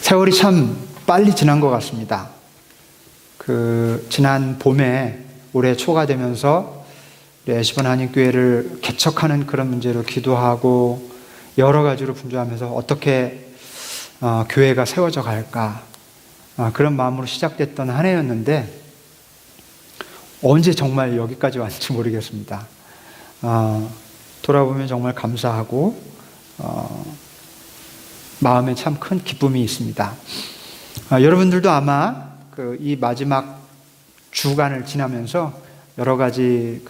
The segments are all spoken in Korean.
세월이 참 빨리 지난 것 같습니다. 지난 봄에 올해 초가 되면서 우리 에시본 한인교회를 개척하는 그런 문제로 기도하고 여러 가지로 분주하면서 어떻게 교회가 세워져 갈까, 그런 마음으로 시작됐던 한 해였는데 언제 정말 여기까지 왔는지 모르겠습니다. 돌아보면 정말 감사하고 마음에 참 큰 기쁨이 있습니다. 여러분들도 아마 이 마지막 주간을 지나면서 여러 가지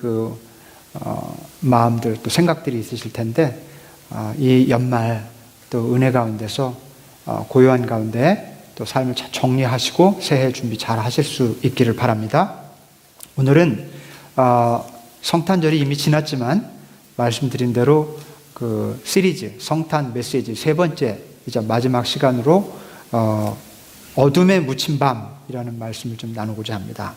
마음들 또 생각들이 있으실 텐데, 이 연말 또 은혜 가운데서 고요한 가운데 또 삶을 잘 정리하시고 새해 준비 잘 하실 수 있기를 바랍니다. 오늘은 성탄절이 이미 지났지만 말씀드린 대로 시리즈 성탄 메시지 세 번째 이제 마지막 시간으로 어둠에 묻힌 밤이라는 말씀을 좀 나누고자 합니다.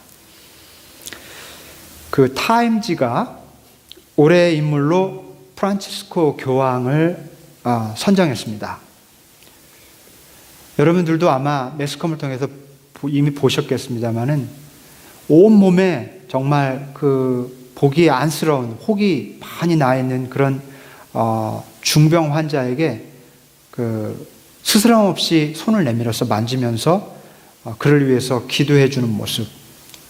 타임지가 올해의 인물로 프란치스코 교황을 선정했습니다. 여러분들도 아마 매스컴을 통해서 이미 보셨겠습니다만은 온몸에 정말 보기에 안쓰러운 혹이 많이 나 있는 그런 중병 환자에게 스스럼 없이 손을 내밀어서 만지면서 그를 위해서 기도해 주는 모습,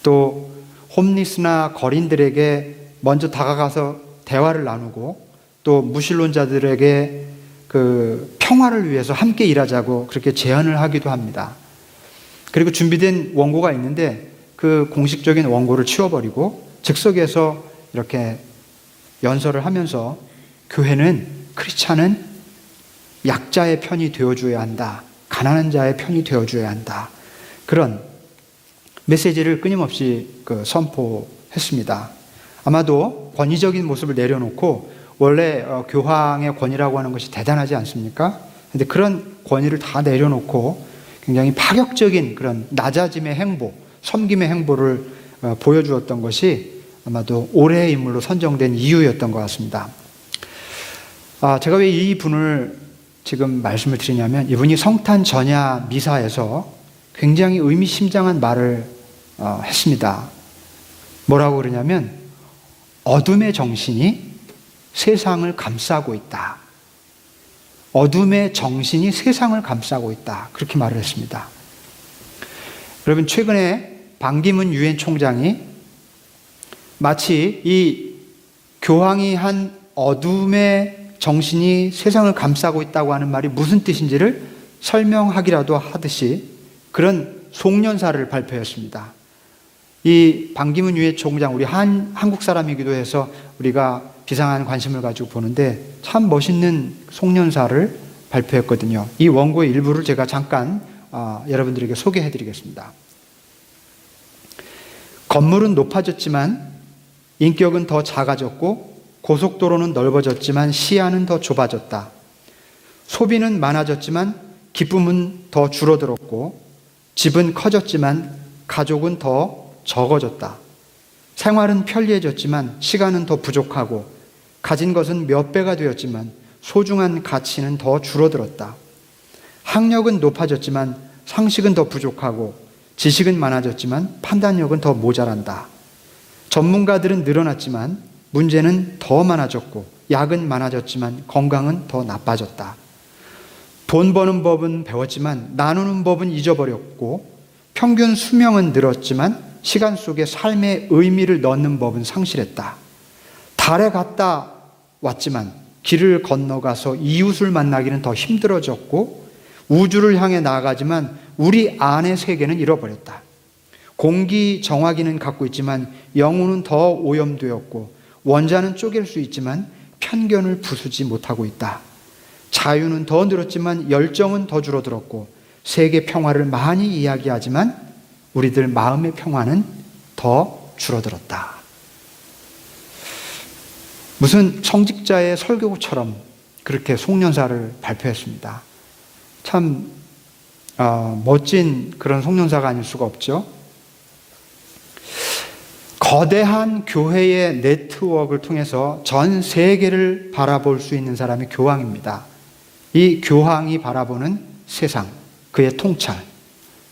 또 홈리스나 거린들에게 먼저 다가가서 대화를 나누고 또 무신론자들에게 평화를 위해서 함께 일하자고 그렇게 제안을 하기도 합니다. 그리고 준비된 원고가 있는데 그 공식적인 원고를 치워버리고 즉석에서 이렇게 연설을 하면서 교회는, 크리스찬은 약자의 편이 되어줘야 한다, 가난한 자의 편이 되어줘야 한다, 그런 메시지를 끊임없이 선포했습니다. 아마도 권위적인 모습을 내려놓고, 원래 교황의 권위라고 하는 것이 대단하지 않습니까? 그런데 그런 권위를 다 내려놓고 굉장히 파격적인 그런 낮아짐의 행보, 섬김의 행보를 보여주었던 것이 아마도 올해의 인물로 선정된 이유였던 것 같습니다. 제가 왜 이 분을 지금 말씀을 드리냐면, 이분이 성탄 전야 미사에서 굉장히 의미심장한 말을 했습니다. 뭐라고 그러냐면, 어둠의 정신이 세상을 감싸고 있다. 어둠의 정신이 세상을 감싸고 있다. 그렇게 말을 했습니다. 여러분, 최근에 반기문 유엔 총장이 마치 이 교황이 한 어둠의 정신이 세상을 감싸고 있다고 하는 말이 무슨 뜻인지를 설명하기라도 하듯이 그런 송년사를 발표했습니다. 이 반기문 유엔 총장, 우리 한국 사람이기도 해서 우리가 비상한 관심을 가지고 보는데 참 멋있는 송년사를 발표했거든요. 이 원고의 일부를 제가 잠깐 여러분들에게 소개해 드리겠습니다. 건물은 높아졌지만 인격은 더 작아졌고, 고속도로는 넓어졌지만 시야는 더 좁아졌다. 소비는 많아졌지만 기쁨은 더 줄어들었고, 집은 커졌지만 가족은 더 적어졌다. 생활은 편리해졌지만 시간은 더 부족하고, 가진 것은 몇 배가 되었지만 소중한 가치는 더 줄어들었다. 학력은 높아졌지만 상식은 더 부족하고, 지식은 많아졌지만 판단력은 더 모자란다. 전문가들은 늘어났지만 문제는 더 많아졌고, 약은 많아졌지만 건강은 더 나빠졌다. 돈 버는 법은 배웠지만 나누는 법은 잊어버렸고, 평균 수명은 늘었지만 시간 속에 삶의 의미를 넣는 법은 상실했다. 달에 갔다 왔지만 길을 건너가서 이웃을 만나기는 더 힘들어졌고, 우주를 향해 나아가지만 우리 안의 세계는 잃어버렸다. 공기 정화기는 갖고 있지만 영혼은 더 오염되었고, 원자는 쪼갤 수 있지만 편견을 부수지 못하고 있다. 자유는 더 늘었지만 열정은 더 줄어들었고, 세계 평화를 많이 이야기하지만 우리들 마음의 평화는 더 줄어들었다. 무슨 성직자의 설교처럼 그렇게 송년사를 발표했습니다. 참 멋진 그런 송년사가 아닐 수가 없죠. 거대한 교회의 네트워크를 통해서 전 세계를 바라볼 수 있는 사람이 교황입니다. 이 교황이 바라보는 세상, 그의 통찰,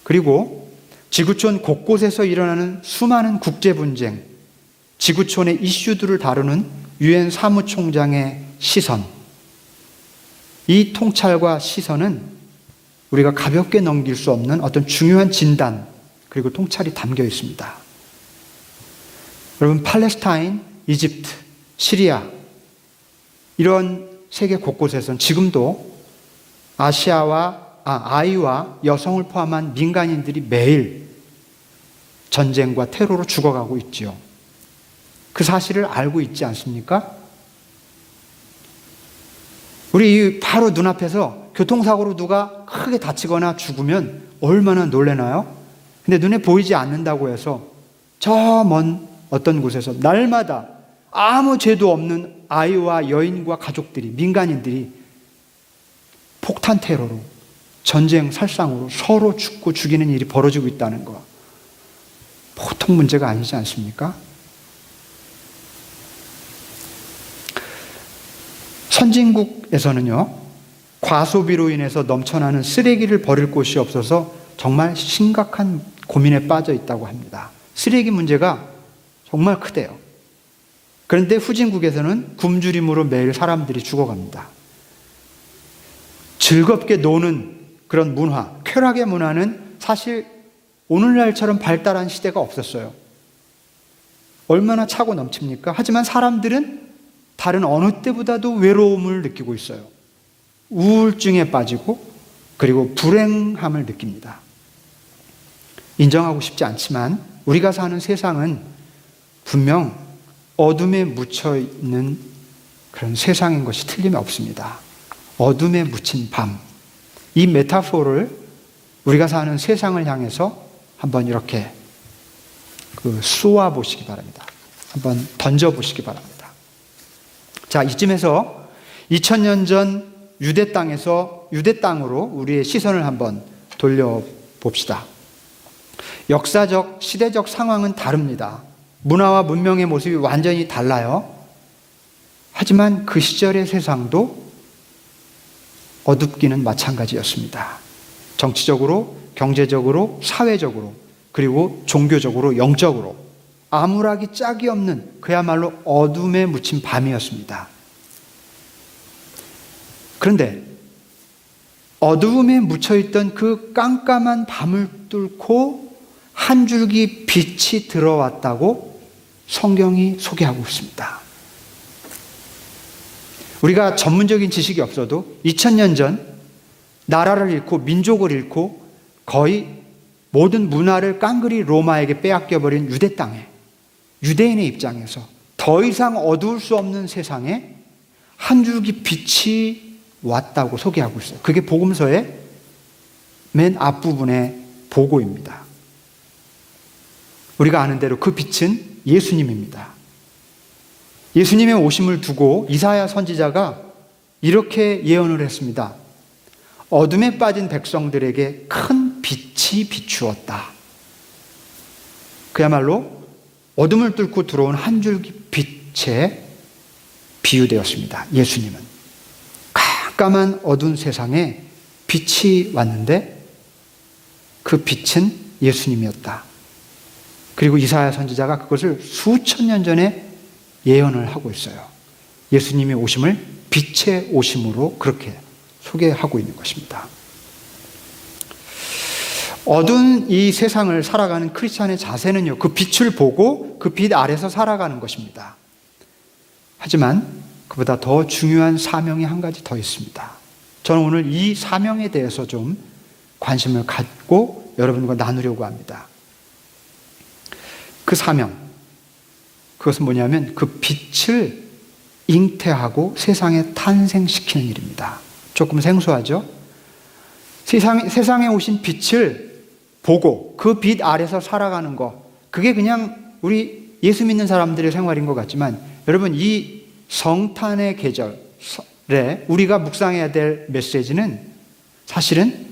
그리고 지구촌 곳곳에서 일어나는 수많은 국제 분쟁, 지구촌의 이슈들을 다루는 유엔 사무총장의 시선, 이 통찰과 시선은 우리가 가볍게 넘길 수 없는 어떤 중요한 진단 그리고 통찰이 담겨 있습니다. 여러분, 팔레스타인, 이집트, 시리아 이런 세계 곳곳에서는 지금도 아이와 여성을 포함한 민간인들이 매일 전쟁과 테러로 죽어가고 있지요. 그 사실을 알고 있지 않습니까? 우리 바로 눈앞에서 교통사고로 누가 크게 다치거나 죽으면 얼마나 놀라나요? 근데 눈에 보이지 않는다고 해서 저 먼 어떤 곳에서 날마다 아무 죄도 없는 아이와 여인과 가족들이, 민간인들이 폭탄 테러로, 전쟁 살상으로 서로 죽고 죽이는 일이 벌어지고 있다는 거, 보통 문제가 아니지 않습니까? 선진국에서는요, 과소비로 인해서 넘쳐나는 쓰레기를 버릴 곳이 없어서 정말 심각한 고민에 빠져 있다고 합니다. 쓰레기 문제가 정말 크대요. 그런데 후진국에서는 굶주림으로 매일 사람들이 죽어갑니다. 즐겁게 노는 그런 문화, 쾌락의 문화는 사실 오늘날처럼 발달한 시대가 없었어요. 얼마나 차고 넘칩니까? 하지만 사람들은 다른 어느 때보다도 외로움을 느끼고 있어요. 우울증에 빠지고 그리고 불행함을 느낍니다. 인정하고 싶지 않지만 우리가 사는 세상은 분명 어둠에 묻혀있는 그런 세상인 것이 틀림이 없습니다. 어둠에 묻힌 밤. 이 메타포를 우리가 사는 세상을 향해서 한번 이렇게 쏘아 보시기 바랍니다. 한번 던져 보시기 바랍니다. 자, 이쯤에서 2000년 전 유대 땅으로 우리의 시선을 한번 돌려봅시다. 역사적, 시대적 상황은 다릅니다. 문화와 문명의 모습이 완전히 달라요. 하지만 그 시절의 세상도 어둡기는 마찬가지였습니다. 정치적으로, 경제적으로, 사회적으로, 그리고 종교적으로, 영적으로 아무락이 짝이 없는 그야말로 어둠에 묻힌 밤이었습니다. 그런데 어두움에 묻혀있던 그 깜깜한 밤을 뚫고 한 줄기 빛이 들어왔다고 성경이 소개하고 있습니다. 우리가 전문적인 지식이 없어도 2000년 전 나라를 잃고 민족을 잃고 거의 모든 문화를 깡그리 로마에게 빼앗겨버린 유대 땅에, 유대인의 입장에서 더 이상 어두울 수 없는 세상에 한 줄기 빛이 왔다고 소개하고 있어요. 그게 복음서의 맨 앞부분의 보고입니다. 우리가 아는 대로 그 빛은 예수님입니다. 예수님의 오심을 두고 이사야 선지자가 이렇게 예언을 했습니다. 어둠에 빠진 백성들에게 큰 빛이 비추었다. 그야말로 어둠을 뚫고 들어온 한 줄기 빛에 비유되었습니다. 예수님은 깜깜한 어두운 세상에 빛이 왔는데 그 빛은 예수님이었다. 그리고 이사야 선지자가 그것을 수천 년 전에 예언을 하고 있어요. 예수님의 오심을 빛의 오심으로 그렇게 소개하고 있는 것입니다. 어두운 이 세상을 살아가는 크리스찬의 자세는요, 그 빛을 보고 그 빛 아래서 살아가는 것입니다. 하지만 그보다 더 중요한 사명이 한 가지 더 있습니다. 저는 오늘 이 사명에 대해서 좀 관심을 갖고 여러분과 나누려고 합니다. 그 사명, 그것은 뭐냐면 그 빛을 잉태하고 세상에 탄생시키는 일입니다. 조금 생소하죠? 세상에 오신 빛을 보고 그 빛 아래서 살아가는 것, 그게 그냥 우리 예수 믿는 사람들의 생활인 것 같지만 여러분, 이 성탄의 계절에 우리가 묵상해야 될 메시지는 사실은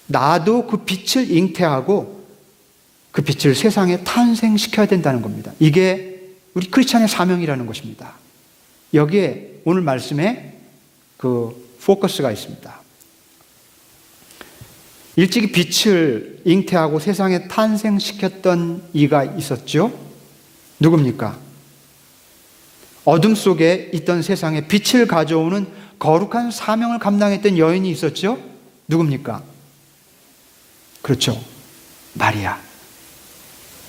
나도 그 빛을 잉태하고 그 빛을 세상에 탄생시켜야 된다는 겁니다. 이게 우리 크리스찬의 사명이라는 것입니다. 여기에 오늘 말씀에 그 포커스가 있습니다. 일찍이 빛을 잉태하고 세상에 탄생시켰던 이가 있었죠. 누굽니까? 어둠 속에 있던 세상에 빛을 가져오는 거룩한 사명을 감당했던 여인이 있었죠. 누굽니까? 그렇죠.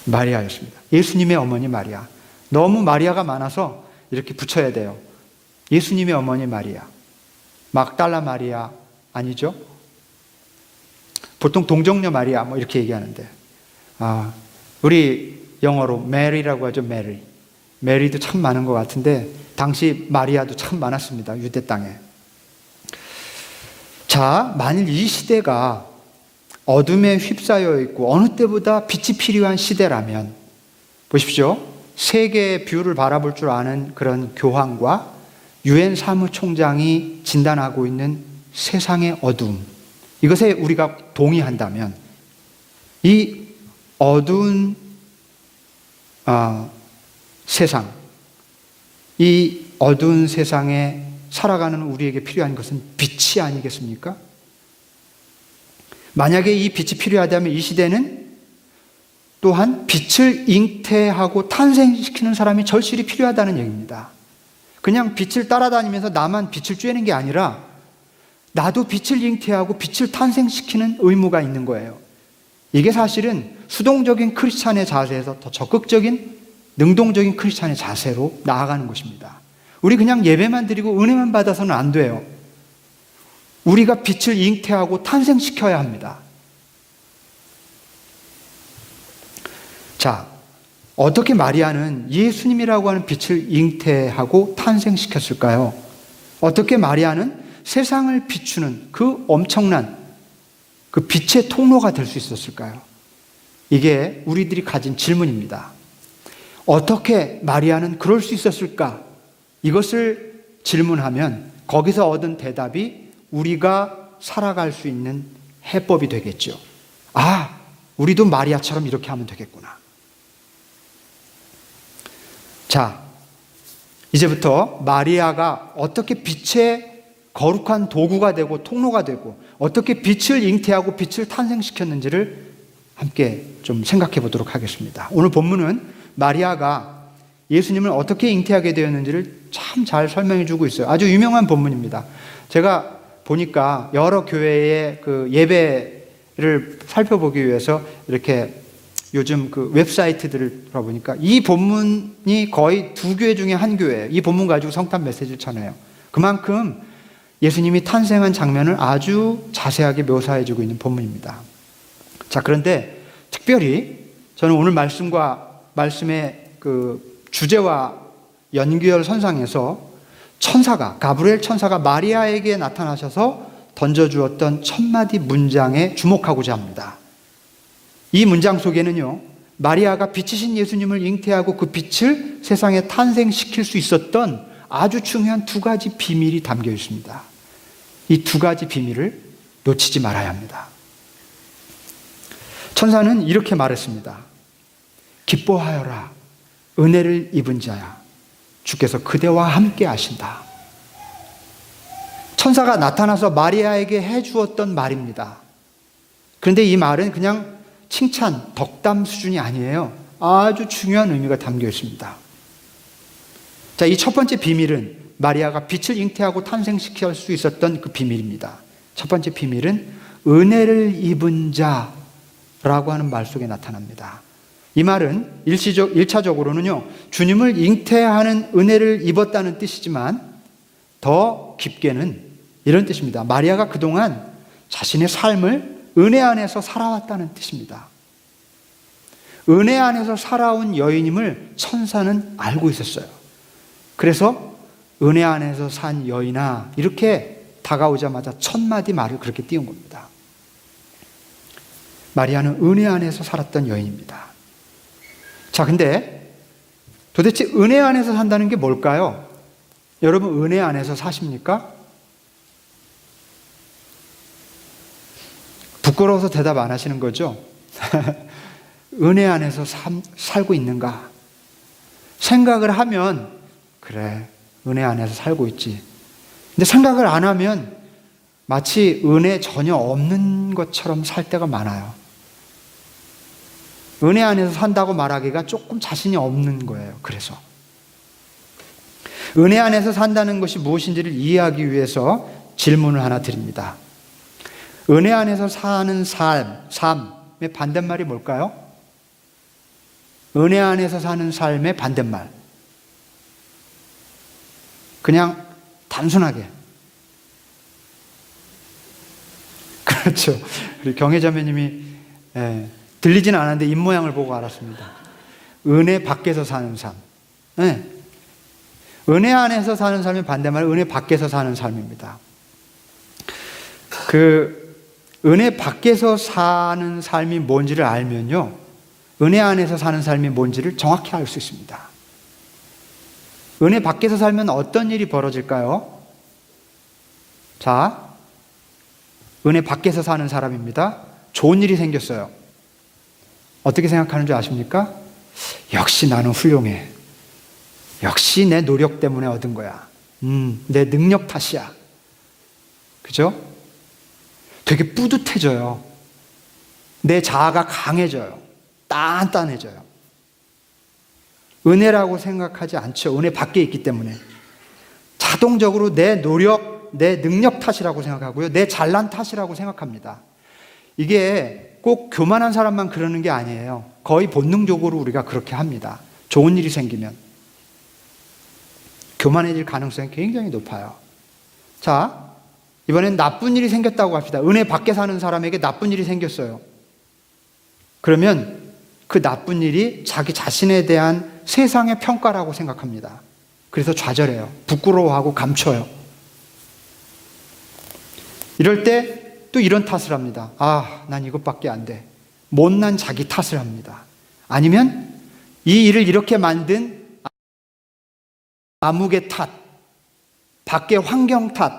마리아였습니다. 예수님의 어머니 마리아. 너무 마리아가 많아서 이렇게 붙여야 돼요. 예수님의 어머니 마리아. 막달라 마리아 아니죠? 보통 동정녀 마리아 뭐 이렇게 얘기하는데, 우리 영어로 메리라고 하죠. 메리도 참 많은 것 같은데 당시 마리아도 참 많았습니다. 유대 땅에. 자, 만일 이 시대가 어둠에 휩싸여 있고 어느 때보다 빛이 필요한 시대라면, 보십시오. 세계의 뷰를 바라볼 줄 아는 그런 교황과 유엔 사무총장이 진단하고 있는 세상의 어둠, 이것에 우리가 동의한다면 이 어두운 세상, 이 어두운 세상에 살아가는 우리에게 필요한 것은 빛이 아니겠습니까? 만약에 이 빛이 필요하다면 이 시대는 또한 빛을 잉태하고 탄생시키는 사람이 절실히 필요하다는 얘기입니다. 그냥 빛을 따라다니면서 나만 빛을 쬐는 게 아니라 나도 빛을 잉태하고 빛을 탄생시키는 의무가 있는 거예요. 이게 사실은 수동적인 크리스찬의 자세에서 더 적극적인 능동적인 크리스찬의 자세로 나아가는 것입니다. 우리 그냥 예배만 드리고 은혜만 받아서는 안 돼요. 우리가 빛을 잉태하고 탄생시켜야 합니다. 자, 어떻게 마리아는 예수님이라고 하는 빛을 잉태하고 탄생시켰을까요? 어떻게 마리아는 세상을 비추는 그 엄청난 그 빛의 통로가 될 수 있었을까요? 이게 우리들이 가진 질문입니다. 어떻게 마리아는 그럴 수 있었을까? 이것을 질문하면 거기서 얻은 대답이 우리가 살아갈 수 있는 해법이 되겠죠. 우리도 마리아처럼 이렇게 하면 되겠구나. 자, 이제부터 마리아가 어떻게 빛의 거룩한 도구가 되고 통로가 되고 어떻게 빛을 잉태하고 빛을 탄생시켰는지를 함께 좀 생각해 보도록 하겠습니다. 오늘 본문은 마리아가 예수님을 어떻게 잉태하게 되었는지를 참 잘 설명해 주고 있어요. 아주 유명한 본문입니다. 제가 보니까 여러 교회의 그 예배를 살펴보기 위해서 이렇게 요즘 그 웹사이트들을 들어보니까 이 본문이 거의 두 교회 중에 한 교회예요. 이 본문 가지고 성탄 메시지를 전해요. 그만큼 예수님이 탄생한 장면을 아주 자세하게 묘사해주고 있는 본문입니다. 자, 그런데 특별히 저는 오늘 말씀의 그 주제와 연결선상에서 가브리엘 천사가 마리아에게 나타나셔서 던져주었던 첫 마디 문장에 주목하고자 합니다. 이 문장 속에는요, 마리아가 빛이신 예수님을 잉태하고 그 빛을 세상에 탄생시킬 수 있었던 아주 중요한 두 가지 비밀이 담겨 있습니다. 이 두 가지 비밀을 놓치지 말아야 합니다. 천사는 이렇게 말했습니다. 기뻐하여라, 은혜를 입은 자야. 주께서 그대와 함께 하신다. 천사가 나타나서 마리아에게 해주었던 말입니다. 그런데 이 말은 그냥 칭찬, 덕담 수준이 아니에요. 아주 중요한 의미가 담겨 있습니다. 자, 이 첫 번째 비밀은 마리아가 빛을 잉태하고 탄생시킬 수 있었던 그 비밀입니다. 첫 번째 비밀은 은혜를 입은 자라고 하는 말 속에 나타납니다. 이 말은 1차적으로는요, 주님을 잉태하는 은혜를 입었다는 뜻이지만 더 깊게는 이런 뜻입니다. 마리아가 그동안 자신의 삶을 은혜 안에서 살아왔다는 뜻입니다. 은혜 안에서 살아온 여인임을 천사는 알고 있었어요. 그래서 은혜 안에서 산 여인아, 이렇게 다가오자마자 첫 마디 말을 그렇게 띄운 겁니다. 마리아는 은혜 안에서 살았던 여인입니다. 자, 근데 도대체 은혜 안에서 산다는 게 뭘까요? 여러분, 은혜 안에서 사십니까? 부끄러워서 대답 안 하시는 거죠? 은혜 안에서 살고 있는가? 생각을 하면, 그래, 은혜 안에서 살고 있지. 근데 생각을 안 하면, 마치 은혜 전혀 없는 것처럼 살 때가 많아요. 은혜 안에서 산다고 말하기가 조금 자신이 없는 거예요. 그래서 은혜 안에서 산다는 것이 무엇인지를 이해하기 위해서 질문을 하나 드립니다. 은혜 안에서 사는 삶의 반대말이 뭘까요? 은혜 안에서 사는 삶의 반대말. 그냥 단순하게. 그렇죠. 우리 경혜자매님이 들리진 않았는데 입모양을 보고 알았습니다. 은혜 밖에서 사는 삶. 은혜 안에서 사는 삶의 반대말은 은혜 밖에서 사는 삶입니다. 은혜 밖에서 사는 삶이 뭔지를 알면요, 은혜 안에서 사는 삶이 뭔지를 정확히 알 수 있습니다. 은혜 밖에서 살면 어떤 일이 벌어질까요? 자, 은혜 밖에서 사는 사람입니다. 좋은 일이 생겼어요. 어떻게 생각하는 줄 아십니까? 역시 나는 훌륭해. 역시 내 노력 때문에 얻은 거야. 내 능력 탓이야. 그죠? 되게 뿌듯해져요. 내 자아가 강해져요. 단단해져요. 은혜라고 생각하지 않죠. 은혜 밖에 있기 때문에. 자동적으로 내 노력, 내 능력 탓이라고 생각하고요. 내 잘난 탓이라고 생각합니다. 이게 꼭 교만한 사람만 그러는 게 아니에요. 거의 본능적으로 우리가 그렇게 합니다. 좋은 일이 생기면. 교만해질 가능성이 굉장히 높아요. 자, 이번엔 나쁜 일이 생겼다고 합시다. 은혜 밖에 사는 사람에게 나쁜 일이 생겼어요. 그러면 그 나쁜 일이 자기 자신에 대한 세상의 평가라고 생각합니다. 그래서 좌절해요. 부끄러워하고 감춰요. 이럴 때 또 이런 탓을 합니다. 난 이것밖에 안 돼. 못난 자기 탓을 합니다. 아니면 이 일을 이렇게 만든 아무개 탓, 밖의 환경 탓,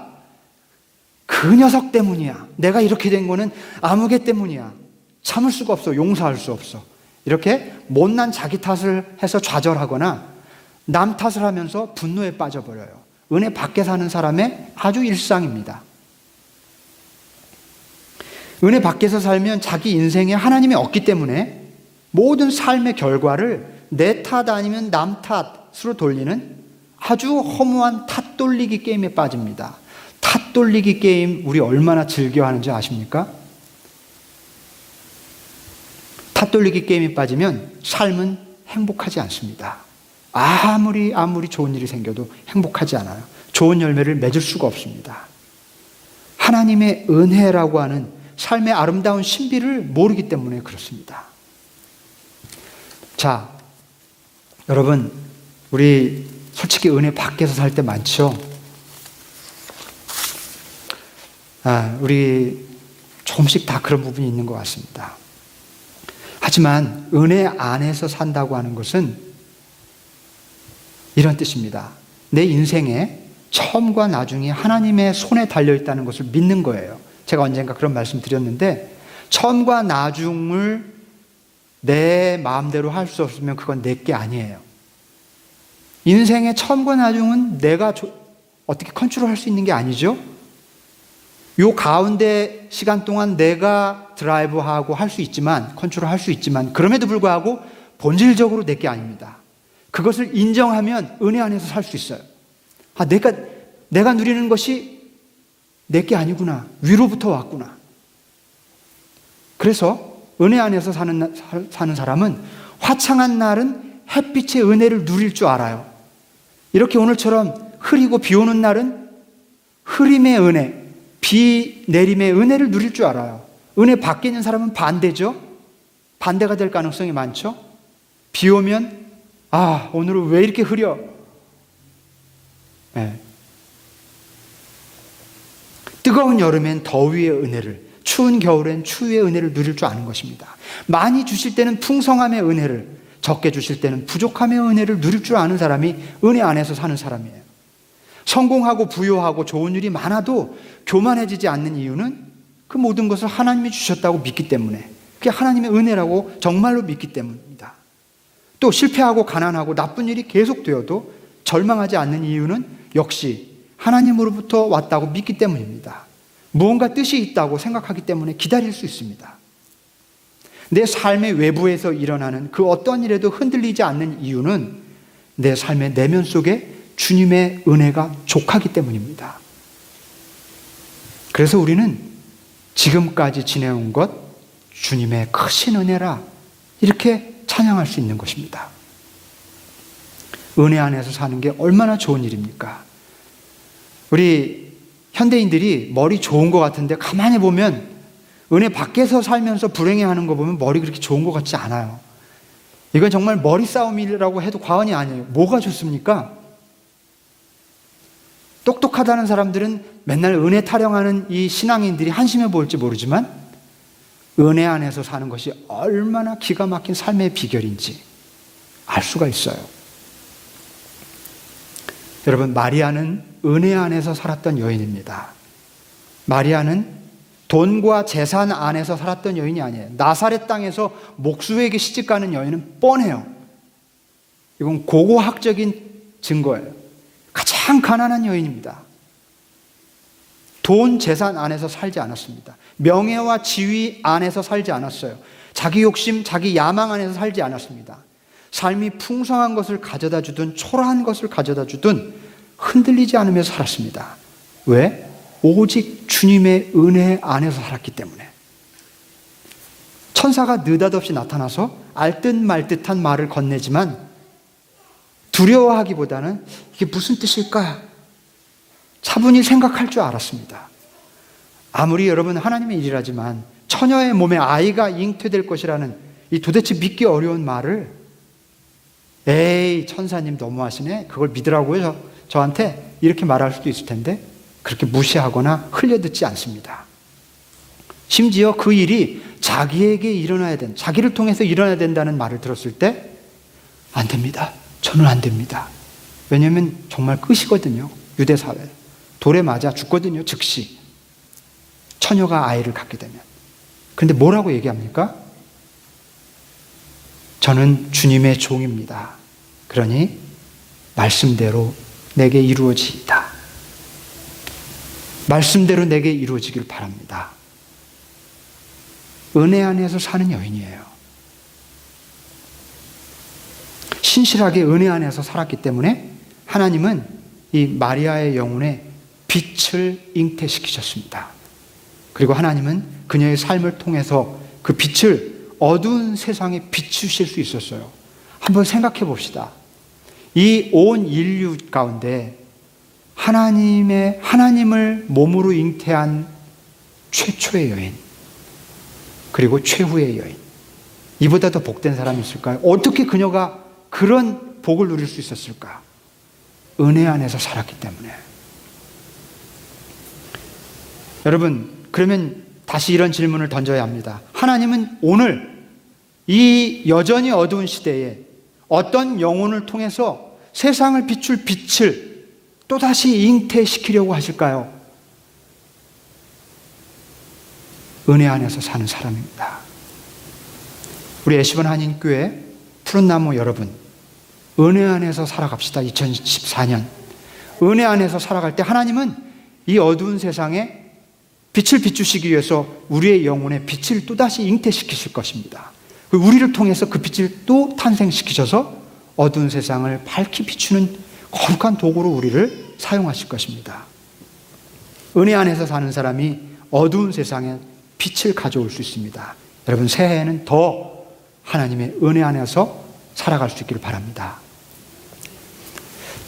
그 녀석 때문이야. 내가 이렇게 된 거는 아무개 때문이야. 참을 수가 없어. 용서할 수 없어. 이렇게 못난 자기 탓을 해서 좌절하거나 남 탓을 하면서 분노에 빠져버려요. 은혜 밖에 사는 사람의 아주 일상입니다. 은혜 밖에서 살면 자기 인생에 하나님이 없기 때문에 모든 삶의 결과를 내 탓 아니면 남 탓으로 돌리는 아주 허무한 탓 돌리기 게임에 빠집니다. 탓 돌리기 게임 우리 얼마나 즐겨하는지 아십니까? 탓 돌리기 게임에 빠지면 삶은 행복하지 않습니다. 아무리 좋은 일이 생겨도 행복하지 않아요. 좋은 열매를 맺을 수가 없습니다. 하나님의 은혜라고 하는 삶의 아름다운 신비를 모르기 때문에 그렇습니다. 자, 여러분, 우리 솔직히 은혜 밖에서 살 때 많죠? 우리 조금씩 다 그런 부분이 있는 것 같습니다. 하지만 은혜 안에서 산다고 하는 것은 이런 뜻입니다. 내 인생에 처음과 나중이 하나님의 손에 달려있다는 것을 믿는 거예요. 제가 언젠가 그런 말씀 드렸는데, 처음과 나중을 내 마음대로 할 수 없으면 그건 내 게 아니에요. 인생의 처음과 나중은 내가 어떻게 컨트롤할 수 있는 게 아니죠? 요 가운데 시간 동안 내가 드라이브하고 할 수 있지만, 컨트롤할 수 있지만, 그럼에도 불구하고 본질적으로 내 게 아닙니다. 그것을 인정하면 은혜 안에서 살 수 있어요. 내가 누리는 것이 내 게 아니구나. 위로부터 왔구나. 그래서 은혜 안에서 사는 사람은 화창한 날은 햇빛의 은혜를 누릴 줄 알아요. 이렇게 오늘처럼 흐리고 비 오는 날은 흐림의 은혜, 비 내림의 은혜를 누릴 줄 알아요. 은혜 밖에 있는 사람은 반대죠. 반대가 될 가능성이 많죠. 비 오면 오늘은 왜 이렇게 흐려? 네. 뜨거운 여름엔 더위의 은혜를, 추운 겨울엔 추위의 은혜를 누릴 줄 아는 것입니다. 많이 주실 때는 풍성함의 은혜를, 적게 주실 때는 부족함의 은혜를 누릴 줄 아는 사람이 은혜 안에서 사는 사람이에요. 성공하고 부유하고 좋은 일이 많아도 교만해지지 않는 이유는 그 모든 것을 하나님이 주셨다고 믿기 때문에, 그게 하나님의 은혜라고 정말로 믿기 때문입니다. 또 실패하고 가난하고 나쁜 일이 계속되어도 절망하지 않는 이유는 역시 하나님으로부터 왔다고 믿기 때문입니다. 무언가 뜻이 있다고 생각하기 때문에 기다릴 수 있습니다. 내 삶의 외부에서 일어나는 그 어떤 일에도 흔들리지 않는 이유는 내 삶의 내면 속에 주님의 은혜가 족하기 때문입니다. 그래서 우리는 지금까지 지내온 것 주님의 크신 은혜라 이렇게 찬양할 수 있는 것입니다. 은혜 안에서 사는 게 얼마나 좋은 일입니까? 우리 현대인들이 머리 좋은 것 같은데 가만히 보면 은혜 밖에서 살면서 불행해하는 거 보면 머리 그렇게 좋은 것 같지 않아요. 이건 정말 머리 싸움이라고 해도 과언이 아니에요. 뭐가 좋습니까? 똑똑하다는 사람들은 맨날 은혜 타령하는 이 신앙인들이 한심해 보일지 모르지만 은혜 안에서 사는 것이 얼마나 기가 막힌 삶의 비결인지 알 수가 있어요. 여러분, 마리아는 은혜 안에서 살았던 여인입니다. 마리아는 돈과 재산 안에서 살았던 여인이 아니에요. 나사렛 땅에서 목수에게 시집가는 여인은 뻔해요. 이건 고고학적인 증거예요. 가장 가난한 여인입니다. 돈, 재산 안에서 살지 않았습니다. 명예와 지위 안에서 살지 않았어요. 자기 욕심, 자기 야망 안에서 살지 않았습니다. 삶이 풍성한 것을 가져다 주든 초라한 것을 가져다 주든 흔들리지 않으면서 살았습니다. 왜? 오직 주님의 은혜 안에서 살았기 때문에. 천사가 느닷없이 나타나서 알듯 말듯한 말을 건네지만 두려워하기보다는 이게 무슨 뜻일까? 차분히 생각할 줄 알았습니다. 아무리 여러분 하나님의 일이라지만 처녀의 몸에 아이가 잉태될 것이라는 이 도대체 믿기 어려운 말을 에이 천사님 너무하시네, 그걸 믿으라고요 저한테 이렇게 말할 수도 있을 텐데 그렇게 무시하거나 흘려듣지 않습니다. 심지어 그 일이 자기에게 일어나야 된, 자기를 통해서 일어나야 된다는 말을 들었을 때 안 됩니다. 저는 안 됩니다. 왜냐하면 정말 끝이거든요. 유대사회. 돌에 맞아 죽거든요. 즉시. 처녀가 아이를 갖게 되면. 그런데 뭐라고 얘기합니까? 저는 주님의 종입니다. 그러니 말씀대로 내게 이루어지이다. 말씀대로 내게 이루어지길 바랍니다. 은혜 안에서 사는 여인이에요. 신실하게 은혜 안에서 살았기 때문에 하나님은 이 마리아의 영혼에 빛을 잉태시키셨습니다. 그리고 하나님은 그녀의 삶을 통해서 그 빛을 어두운 세상에 비추실 수 있었어요. 한번 생각해 봅시다. 이 온 인류 가운데 하나님을 몸으로 잉태한 최초의 여인, 그리고 최후의 여인, 이보다 더 복된 사람이 있을까요? 어떻게 그녀가 그런 복을 누릴 수 있었을까? 은혜 안에서 살았기 때문에. 여러분, 그러면 다시 이런 질문을 던져야 합니다. 하나님은 오늘 이 여전히 어두운 시대에 어떤 영혼을 통해서 세상을 비출 빛을 또다시 잉태시키려고 하실까요? 은혜 안에서 사는 사람입니다. 우리 애시번 한인교회 푸른나무 여러분, 은혜 안에서 살아갑시다. 2014년 은혜 안에서 살아갈 때 하나님은 이 어두운 세상에 빛을 비추시기 위해서 우리의 영혼에 빛을 또다시 잉태시키실 것입니다. 우리를 통해서 그 빛을 또 탄생시키셔서 어두운 세상을 밝히 비추는 거룩한 도구로 우리를 사용하실 것입니다. 은혜 안에서 사는 사람이 어두운 세상에 빛을 가져올 수 있습니다. 여러분, 새해에는 더 하나님의 은혜 안에서 살아갈 수 있기를 바랍니다.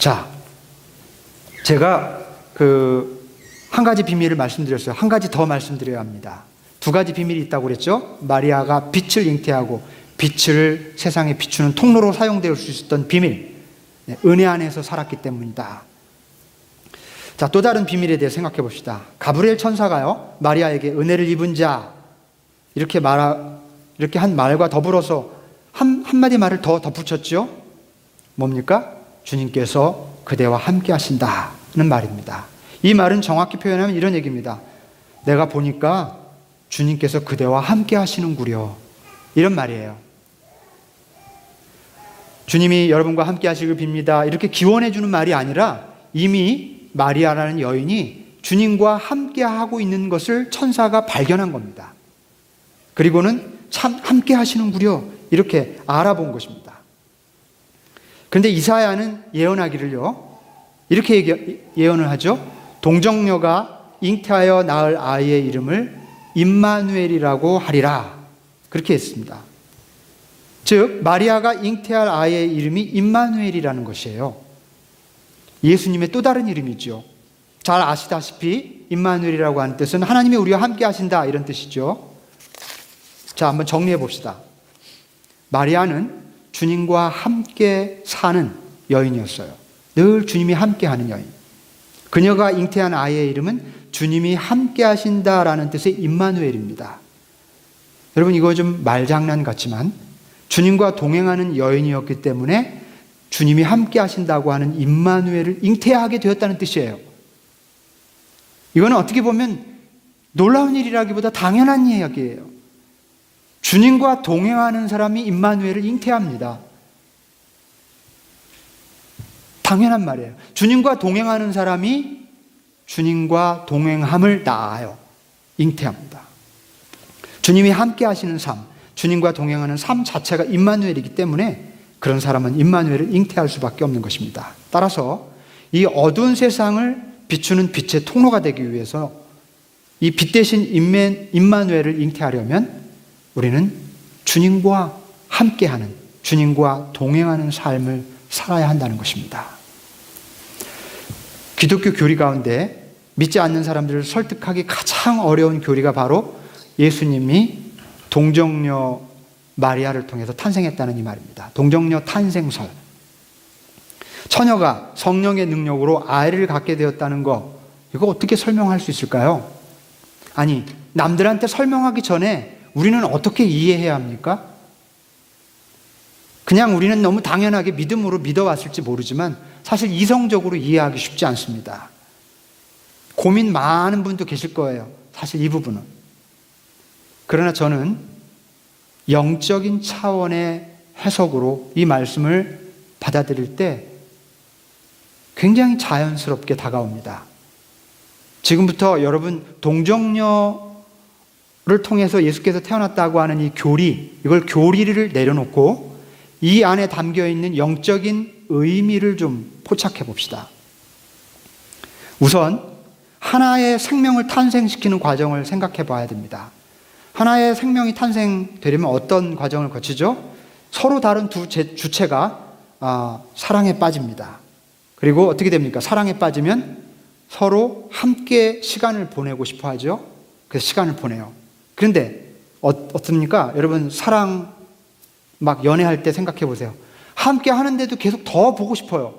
자, 제가 한 가지 비밀을 말씀드렸어요. 한 가지 더 말씀드려야 합니다. 두 가지 비밀이 있다고 그랬죠? 마리아가 빛을 잉태하고 빛을 세상에 비추는 통로로 사용될 수 있었던 비밀, 은혜 안에서 살았기 때문이다. 자, 또 다른 비밀에 대해 생각해 봅시다. 가브리엘 천사가요, 마리아에게 은혜를 입은 자, 이렇게 한 말과 더불어서 한마디 말을 더 덧붙였죠? 뭡니까? 주님께서 그대와 함께 하신다는 말입니다. 이 말은 정확히 표현하면 이런 얘기입니다. 내가 보니까 주님께서 그대와 함께 하시는구려, 이런 말이에요. 주님이 여러분과 함께 하시길 빕니다, 이렇게 기원해 주는 말이 아니라 이미 마리아라는 여인이 주님과 함께 하고 있는 것을 천사가 발견한 겁니다. 그리고는 참 함께 하시는구려 이렇게 알아본 것입니다. 그런데 이사야는 예언하기를요, 이렇게 예언을 하죠. 동정녀가 잉태하여 낳을 아이의 이름을 임마누엘이라고 하리라. 그렇게 했습니다. 즉 마리아가 잉태할 아이의 이름이 임마누엘이라는 것이에요. 예수님의 또 다른 이름이죠. 잘 아시다시피 임마누엘이라고 하는 뜻은 하나님이 우리와 함께 하신다 이런 뜻이죠. 자, 한번 정리해 봅시다. 마리아는 주님과 함께 사는 여인이었어요. 늘 주님이 함께 하는 여인. 그녀가 잉태한 아이의 이름은 주님이 함께 하신다라는 뜻의 임마누엘입니다. 여러분, 이거 좀 말장난 같지만 주님과 동행하는 여인이었기 때문에 주님이 함께 하신다고 하는 임마누엘을 잉태하게 되었다는 뜻이에요. 이거는 어떻게 보면 놀라운 일이라기보다 당연한 이야기예요. 주님과 동행하는 사람이 임마누엘을 잉태합니다. 당연한 말이에요. 주님과 동행하는 사람이 주님과 동행함을 낳아요. 잉태합니다. 주님이 함께 하시는 삶, 주님과 동행하는 삶 자체가 임마누엘이기 때문에 그런 사람은 임마누엘을 잉태할 수밖에 없는 것입니다. 따라서 이 어두운 세상을 비추는 빛의 통로가 되기 위해서 이 빛 대신 임마누엘을 잉태하려면 우리는 주님과 함께하는, 주님과 동행하는 삶을 살아야 한다는 것입니다. 기독교 교리 가운데 믿지 않는 사람들을 설득하기 가장 어려운 교리가 바로 예수님이 동정녀 마리아를 통해서 탄생했다는 이 말입니다. 동정녀 탄생설. 처녀가 성령의 능력으로 아이를 갖게 되었다는 거, 이거 어떻게 설명할 수 있을까요? 아니, 남들한테 설명하기 전에 우리는 어떻게 이해해야 합니까? 그냥 우리는 너무 당연하게 믿음으로 믿어왔을지 모르지만 사실 이성적으로 이해하기 쉽지 않습니다. 고민 많은 분도 계실 거예요. 사실 이 부분은. 그러나 저는 영적인 차원의 해석으로 이 말씀을 받아들일 때 굉장히 자연스럽게 다가옵니다. 지금부터 여러분 동정녀를 통해서 예수께서 태어났다고 하는 이 교리, 이걸 교리를 내려놓고 이 안에 담겨있는 영적인 의미를 좀 포착해 봅시다. 우선 하나의 생명을 탄생시키는 과정을 생각해 봐야 됩니다. 하나의 생명이 탄생되려면 어떤 과정을 거치죠? 서로 다른 두 주체가 사랑에 빠집니다. 그리고 어떻게 됩니까? 사랑에 빠지면 서로 함께 시간을 보내고 싶어 하죠. 그래서 시간을 보내요. 그런데 어떻습니까? 여러분, 사랑 막 연애할 때 생각해 보세요. 함께 하는데도 계속 더 보고 싶어요.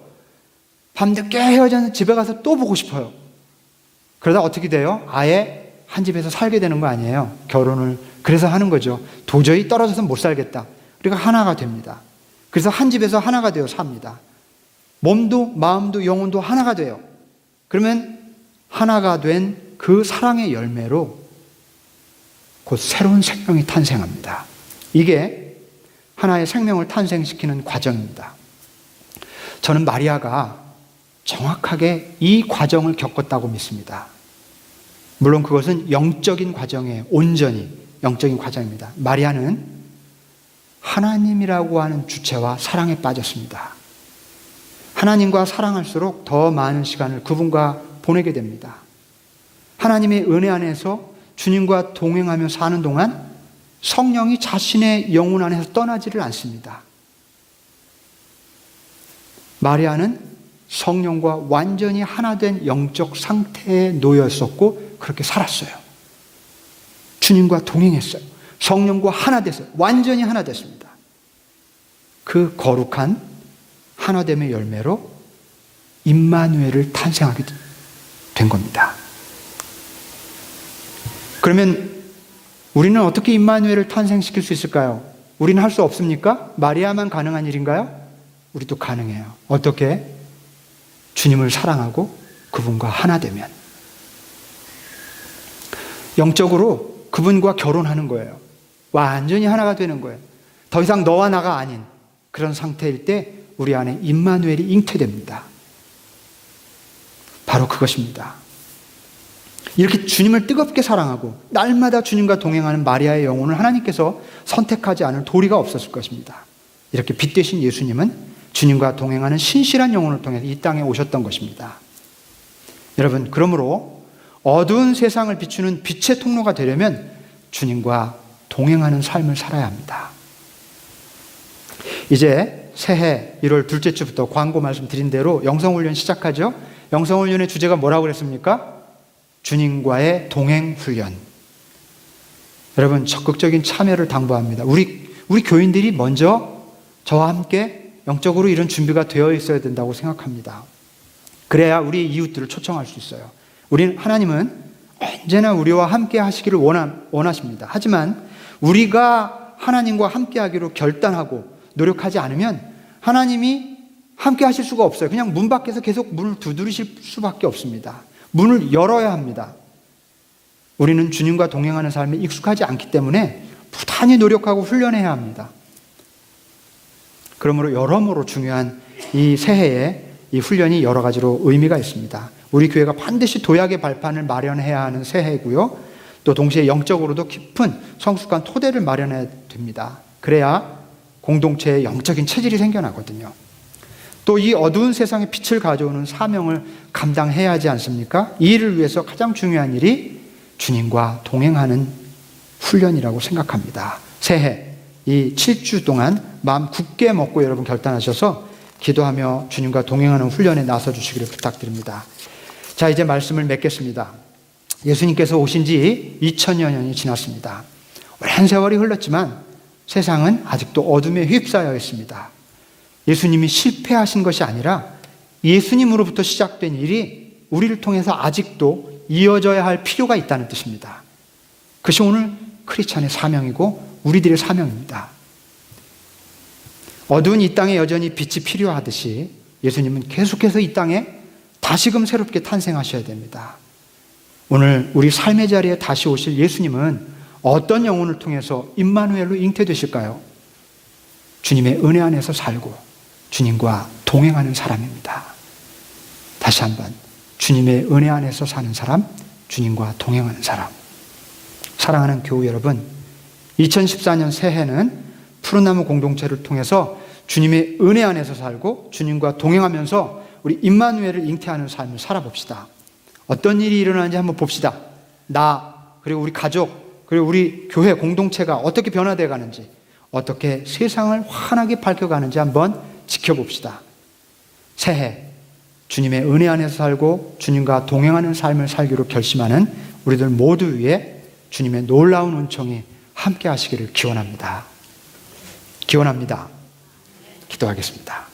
밤늦게 헤어져서 집에 가서 또 보고 싶어요. 그러다 어떻게 돼요? 아예 한 집에서 살게 되는 거 아니에요. 결혼을 그래서 하는 거죠. 도저히 떨어져서 못 살겠다. 그러니까 하나가 됩니다. 그래서 한 집에서 하나가 되어 삽니다. 몸도 마음도 영혼도 하나가 돼요. 그러면 하나가 된 그 사랑의 열매로 곧 새로운 생명이 탄생합니다. 이게 하나의 생명을 탄생시키는 과정입니다. 저는 마리아가 정확하게 이 과정을 겪었다고 믿습니다. 물론 그것은 영적인 과정이에요. 온전히 영적인 과정입니다. 마리아는 하나님이라고 하는 주체와 사랑에 빠졌습니다. 하나님과 사랑할수록 더 많은 시간을 그분과 보내게 됩니다. 하나님의 은혜 안에서 주님과 동행하며 사는 동안 성령이 자신의 영혼 안에서 떠나지를 않습니다. 마리아는 성령과 완전히 하나 된 영적 상태에 놓여 있었고 그렇게 살았어요. 주님과 동행했어요. 성령과 하나 됐어요. 완전히 하나 됐습니다. 그 거룩한 하나됨의 열매로 임마누엘을 탄생하게 된 겁니다. 그러면 우리는 어떻게 임마누엘을 탄생시킬 수 있을까요? 우리는 할 수 없습니까? 마리아만 가능한 일인가요? 우리도 가능해요. 어떻게? 주님을 사랑하고 그분과 하나 되면. 영적으로 그분과 결혼하는 거예요. 완전히 하나가 되는 거예요. 더 이상 너와 나가 아닌 그런 상태일 때 우리 안에 임마누엘이 잉태됩니다. 바로 그것입니다. 이렇게 주님을 뜨겁게 사랑하고 날마다 주님과 동행하는 마리아의 영혼을 하나님께서 선택하지 않을 도리가 없었을 것입니다. 이렇게 빛 되신 예수님은 주님과 동행하는 신실한 영혼을 통해서 이 땅에 오셨던 것입니다. 여러분, 그러므로 어두운 세상을 비추는 빛의 통로가 되려면 주님과 동행하는 삶을 살아야 합니다. 이제 새해 1월 둘째 주부터 광고 말씀드린 대로 영성훈련 시작하죠. 영성훈련의 주제가 뭐라고 그랬습니까? 주님과의 동행훈련. 여러분, 적극적인 참여를 당부합니다. 우리 교인들이 먼저 저와 함께 영적으로 이런 준비가 되어 있어야 된다고 생각합니다. 그래야 우리 이웃들을 초청할 수 있어요. 하나님은 언제나 우리와 함께 하시기를 원하십니다. 하지만 우리가 하나님과 함께 하기로 결단하고 노력하지 않으면 하나님이 함께 하실 수가 없어요. 그냥 문 밖에서 계속 문을 두드리실 수밖에 없습니다. 문을 열어야 합니다. 우리는 주님과 동행하는 삶에 익숙하지 않기 때문에 부단히 노력하고 훈련해야 합니다. 그러므로 여러모로 중요한 이 새해에 이 훈련이 여러 가지로 의미가 있습니다. 우리 교회가 반드시 도약의 발판을 마련해야 하는 새해고요. 또 동시에 영적으로도 깊은 성숙한 토대를 마련해야 됩니다. 그래야 공동체의 영적인 체질이 생겨나거든요. 또 이 어두운 세상에 빛을 가져오는 사명을 감당해야 하지 않습니까? 이 일을 위해서 가장 중요한 일이 주님과 동행하는 훈련이라고 생각합니다. 새해 이 7주 동안 마음 굳게 먹고 여러분 결단하셔서 기도하며 주님과 동행하는 훈련에 나서 주시기를 부탁드립니다. 자, 이제 말씀을 맺겠습니다. 예수님께서 오신 지 2000여 년이 지났습니다. 오랜 세월이 흘렀지만 세상은 아직도 어둠에 휩싸여 있습니다. 예수님이 실패하신 것이 아니라 예수님으로부터 시작된 일이 우리를 통해서 아직도 이어져야 할 필요가 있다는 뜻입니다. 그것이 오늘 크리스찬의 사명이고 우리들의 사명입니다. 어두운 이 땅에 여전히 빛이 필요하듯이 예수님은 계속해서 이 땅에 다시금 새롭게 탄생하셔야 됩니다. 오늘 우리 삶의 자리에 다시 오실 예수님은 어떤 영혼을 통해서 임마누엘로 잉태되실까요? 주님의 은혜 안에서 살고 주님과 동행하는 사람입니다. 다시 한번, 주님의 은혜 안에서 사는 사람, 주님과 동행하는 사람. 사랑하는 교우 여러분, 2014년 새해는 푸른나무 공동체를 통해서 주님의 은혜 안에서 살고 주님과 동행하면서 우리 임마누엘을 잉태하는 삶을 살아봅시다. 어떤 일이 일어나는지 한번 봅시다. 나, 그리고 우리 가족, 그리고 우리 교회 공동체가 어떻게 변화되어 가는지, 어떻게 세상을 환하게 밝혀가는지 한번 지켜봅시다. 새해 주님의 은혜 안에서 살고 주님과 동행하는 삶을 살기로 결심하는 우리들 모두 위에 주님의 놀라운 은총이 함께 하시기를 기원합니다. 기도하겠습니다.